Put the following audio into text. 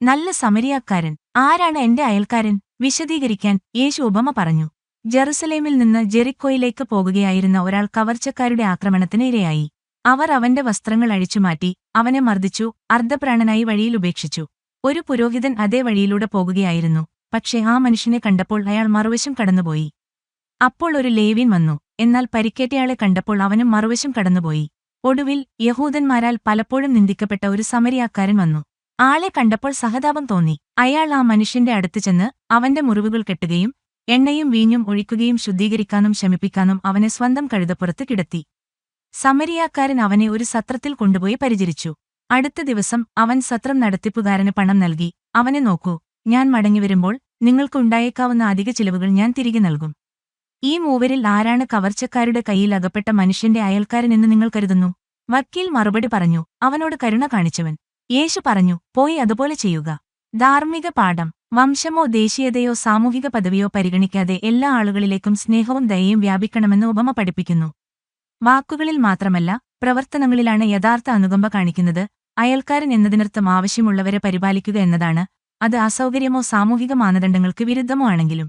നല്ല സമരിയാക്കാരൻ. ആരാണ് എന്റെ അയൽക്കാരൻ? വിശദീകരിക്കാൻ യേശു ഉപമ പറഞ്ഞു. ജെറുസലേമിൽ നിന്ന് ജെറിക്കോയിലേക്ക് പോകുകയായിരുന്ന ഒരാൾ കവർച്ചക്കാരുടെ ആക്രമണത്തിന് ഇരയായി. അവർ അവന്റെ വസ്ത്രങ്ങൾ അഴിച്ചുമാറ്റി അവനെ മർദ്ദിച്ചു, അർദ്ധപ്രാണനായി വഴിയിൽ ഉപേക്ഷിച്ചു. ഒരു പുരോഹിതൻ അതേ വഴിയിലൂടെ പോകുകയായിരുന്നു. പക്ഷേ ആ മനുഷ്യനെ കണ്ടപ്പോൾ അയാൾ മറുവശം കടന്നുപോയി. അപ്പോൾ ഒരു ലേവ്യൻ വന്നു. എന്നാൽ പരിക്കേറ്റയാളെ കണ്ടപ്പോൾ അവനും മറുവശം കടന്നുപോയി. ഒടുവിൽ യഹൂദന്മാരാൽ പലപ്പോഴും നിന്ദിക്കപ്പെട്ട ഒരു സമരിയാക്കാരൻ വന്നു. ആളെ കണ്ടപ്പോൾ സഹതാപം തോന്നി. അയാൾ ആ മനുഷ്യന്റെ അടുത്ത് ചെന്ന് അവന്റെ മുറിവുകൾ കെട്ടുകയും എണ്ണയും വീഞ്ഞും ഒഴിക്കുകയും ശുദ്ധീകരിക്കാനും ശമിപ്പിക്കാനും അവനെ സ്വന്തം കഴുതപ്പുറത്ത് കിടത്തി. സമരിയാക്കാരൻ അവനെ ഒരു സത്രത്തിൽ കൊണ്ടുപോയി പരിചരിച്ചു. അടുത്ത ദിവസം അവൻ സത്രം നടത്തിപ്പുകാരന് പണം നൽകി. അവനെ നോക്കൂ, ഞാൻ മടങ്ങിവരുമ്പോൾ നിങ്ങൾക്ക് ഉണ്ടായേക്കാവുന്ന അധിക ചിലവുകൾ ഞാൻ തിരികെ നൽകും. ഈ മൂവരിൽ ആരാണ് കവർച്ചക്കാരുടെ കയ്യിൽ അകപ്പെട്ട മനുഷ്യന്റെ അയൽക്കാരനെന്ന് നിങ്ങൾ കരുതുന്നു? വക്കീൽ മറുപടി പറഞ്ഞു, അവനോട് കരുണ കാണിച്ചവൻ. യേശു പറഞ്ഞു, പോയി അതുപോലെ ചെയ്യുക. ധാർമ്മിക പാഠം. വംശമോ ദേശീയതയോ സാമൂഹിക പദവിയോ പരിഗണിക്കാതെ എല്ലാ ആളുകളിലേക്കും സ്നേഹവും ദയയും വ്യാപിക്കണമെന്ന് ഉപമ പഠിപ്പിക്കുന്നു. വാക്കുകളിൽ മാത്രമല്ല, പ്രവർത്തനങ്ങളിലാണ് യഥാർത്ഥ അനുകമ്പ കാണിക്കുന്നത്. അയൽക്കാരൻ എന്നതിനർത്ഥം ആവശ്യമുള്ളവരെ പരിപാലിക്കുക എന്നതാണ്. അത് അസൗകര്യമോ സാമൂഹിക മാനദണ്ഡങ്ങൾക്ക് വിരുദ്ധമോ ആണെങ്കിലും.